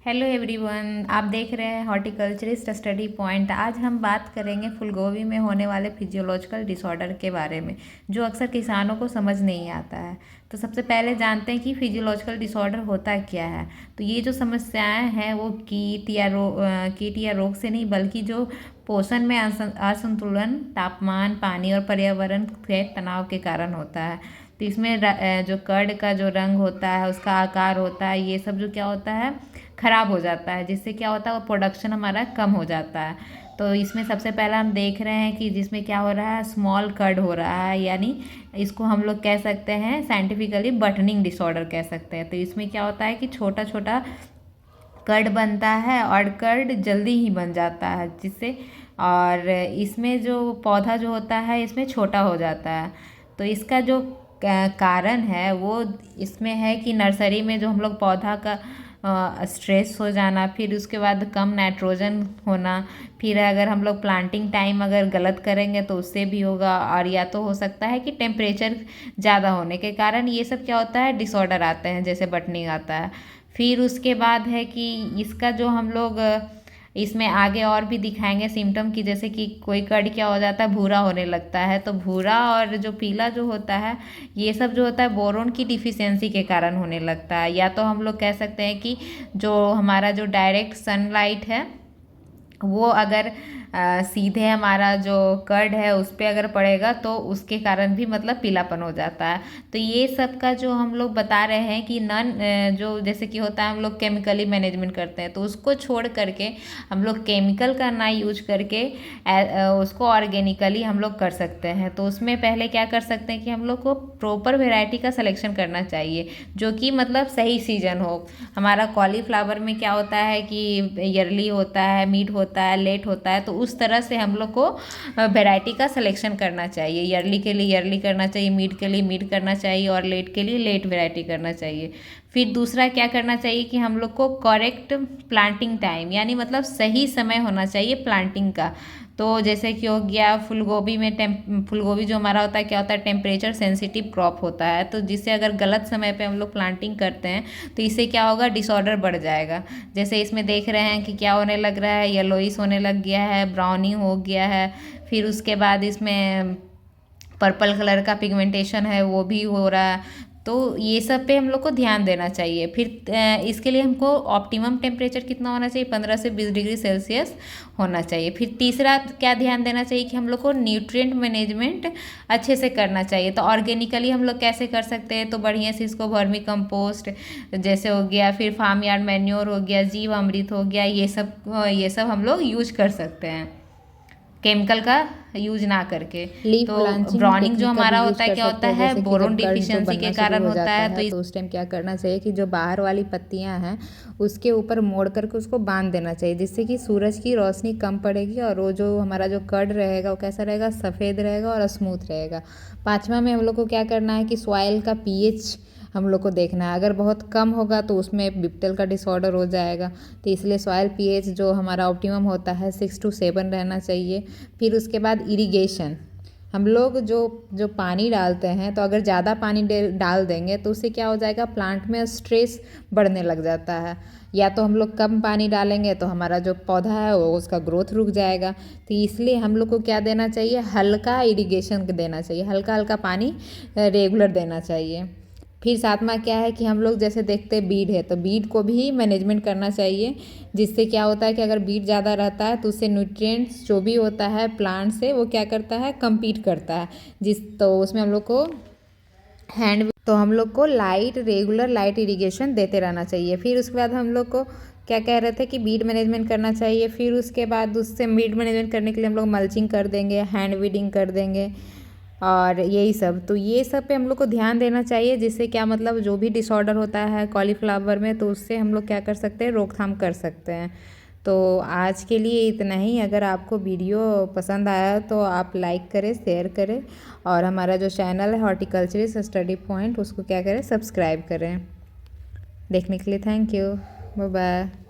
Hello everyone, आप देख रहे हैं हॉर्टिकल्चरिस्ट स्टडी पॉइंट। आज हम बात करेंगे फूलगोभी में होने वाले फिजियोलॉजिकल डिसऑर्डर के बारे में, जो अक्सर किसानों को समझ नहीं आता है। तो सबसे पहले जानते हैं कि फिजियोलॉजिकल डिसऑर्डर होता क्या है। तो ये जो समस्याएं हैं वो कीट या रोग से नहीं, बल्कि जो पोषण में असंतुलन, तापमान, पानी और पर्यावरण के तनाव के कारण होता है। तो इसमें जो कर्ड का जो रंग होता है, उसका आकार होता है, ये सब जो क्या होता है ख़राब हो जाता है, जिससे क्या होता है वो प्रोडक्शन हमारा कम हो जाता है। तो इसमें सबसे पहला हम देख रहे हैं कि जिसमें क्या हो रहा है, स्मॉल कर्ड हो रहा है, यानी इसको हम लोग कह सकते हैं साइंटिफिकली बटनिंग डिसऑर्डर कह सकते हैं। तो इसमें क्या होता है कि छोटा छोटा कर्ड बनता है और कर्ड जल्दी ही बन जाता है, जिससे और इसमें जो पौधा जो होता है इसमें छोटा हो जाता है। तो इसका जो कारण है वो इसमें है कि नर्सरी में जो हम लोग पौधा का स्ट्रेस हो जाना, फिर उसके बाद कम नाइट्रोजन होना, फिर अगर हम लोग प्लांटिंग टाइम अगर गलत करेंगे तो उससे भी होगा, और या तो हो सकता है कि टेम्परेचर ज़्यादा होने के कारण ये सब क्या होता है डिसऑर्डर आते हैं, जैसे बटनिंग आता है। फिर उसके बाद है कि इसका जो हम लोग इसमें आगे और भी दिखाएंगे सिम्टम की, जैसे कि कोई कर्ड क्या हो जाता है भूरा होने लगता है। तो भूरा और जो पीला जो होता है ये सब जो होता है बोरोन की डिफिशियंसी के कारण होने लगता है। या तो हम लोग कह सकते हैं कि जो हमारा जो डायरेक्ट सनलाइट है वो अगर सीधे हमारा जो कर्ड है उस पर अगर पड़ेगा तो उसके कारण भी मतलब पीलापन हो जाता है। तो ये सब का जो हम लोग बता रहे हैं कि जो जैसे कि होता है हम लोग केमिकली मैनेजमेंट करते हैं, तो उसको छोड़ करके हम लोग केमिकल का ना यूज करके उसको ऑर्गेनिकली हम लोग कर सकते हैं। तो उसमें पहले क्या कर सकते हैं कि हम लोग को प्रॉपर वेराइटी का सिलेक्शन करना चाहिए, जो कि मतलब सही सीजन हो। हमारा कॉलीफ्लावर में क्या होता है कि ईयरली होता है, मिड होता है, लेट होता है, तो उस तरह से हम लोग को वैरायटी का सिलेक्शन करना चाहिए। ईयरली के लिए ईयरली करना चाहिए, मिड के लिए मिड करना चाहिए, और लेट के लिए लेट वैरायटी करना चाहिए। फिर दूसरा क्या करना चाहिए कि हम लोग को करेक्ट प्लांटिंग टाइम, यानी मतलब सही समय होना चाहिए प्लांटिंग का। तो जैसे कि हो गया फूलगोभी में फूलगोभी जो हमारा होता है क्या होता है टेम्परेचर सेंसिटिव क्रॉप होता है, तो जिससे अगर गलत समय पे हम लोग प्लांटिंग करते हैं तो इससे क्या होगा डिसऑर्डर बढ़ जाएगा। जैसे इसमें देख रहे हैं कि क्या होने लग रहा है, येलोइश होने लग गया है, ब्राउनी हो गया है, फिर उसके बाद इसमें पर्पल कलर का पिगमेंटेशन है वो भी हो रहा है। तो ये सब पे हम लोग को ध्यान देना चाहिए। फिर इसके लिए हमको ऑप्टिमम टेम्परेचर कितना होना चाहिए, 15 से 20 डिग्री सेल्सियस होना चाहिए। फिर तीसरा क्या ध्यान देना चाहिए कि हम लोग को न्यूट्रिएंट मैनेजमेंट अच्छे से करना चाहिए। तो ऑर्गेनिकली हम लोग कैसे कर सकते हैं, तो बढ़िया से इसको वर्मी कंपोस्ट जैसे हो गया, फिर फार्म यार्ड मैन्योर हो गया, जीव अमृत हो गया, ये सब हम लोग यूज कर सकते हैं केमिकल का यूज ना करके। लीफ तो ब्रांचिंग ब्राउनिंग जो टेक्निक का भी हमारा यूज होता है कर क्या सकते होता हैं। है जैसे कि बोरोन जब कर्ड जो डिफिशियंसी के बनना शुरू कारण हो होता जाता है। है तो उस टाइम क्या करना चाहिए कि जो बाहर वाली पत्तियां हैं उसके ऊपर मोड़ करके उसको बांध देना चाहिए, जिससे कि सूरज की रोशनी कम पड़ेगी और वो जो हमारा जो कर्ड रहेगा वो कैसा रहेगा, सफ़ेद रहेगा और स्मूथ रहेगा। पाँचवा में हम लोग को क्या करना है कि सॉइल का पीएच हम लोग को देखना है। अगर बहुत कम होगा तो उसमें बिप्टल का डिसऑर्डर हो जाएगा, तो इसलिए सॉइल पीएच जो हमारा ऑप्टिमम होता है 6 to 7 रहना चाहिए। फिर उसके बाद इरिगेशन, हम लोग जो जो पानी डालते हैं तो अगर ज़्यादा पानी डाल देंगे तो उससे क्या हो जाएगा प्लांट में स्ट्रेस बढ़ने लग जाता है। या तो हम लोग कम पानी डालेंगे तो हमारा जो पौधा है वो उसका ग्रोथ रुक जाएगा। तो इसलिए हम लोग को क्या देना चाहिए, हल्का इरिगेशन देना चाहिए, हल्का हल्का पानी रेगुलर देना चाहिए। फिर सातवां क्या है कि हम लोग जैसे देखते हैं बीड है तो बीड को भी मैनेजमेंट करना चाहिए, जिससे क्या होता है कि अगर बीड ज़्यादा रहता है तो उससे न्यूट्रिएंट्स जो भी होता है प्लांट से वो क्या करता है कम्पीट करता है, तो उसमें हम लोग को तो हम लोग को रेगुलर लाइट इरिगेशन देते रहना चाहिए। फिर उसके बाद हम लोग को क्या कह रहे थे कि बीड मैनेजमेंट करना चाहिए। फिर उसके बाद उससे बीड मैनेजमेंट करने के लिए हम लोग मल्चिंग कर देंगे, हैंड वीडिंग कर देंगे, और यही सब। तो ये सब पे हम लोग को ध्यान देना चाहिए, जिससे क्या मतलब जो भी डिसऑर्डर होता है कॉलीफ्लावर में तो उससे हम लोग क्या कर सकते हैं, रोकथाम कर सकते हैं। तो आज के लिए इतना ही। अगर आपको वीडियो पसंद आया तो आप लाइक करें, शेयर करें, और हमारा जो चैनल है हॉर्टिकल्चरिस्ट स्टडी पॉइंट उसको क्या करें, सब्सक्राइब करें। देखने के लिए थैंक यू, बाय बाय।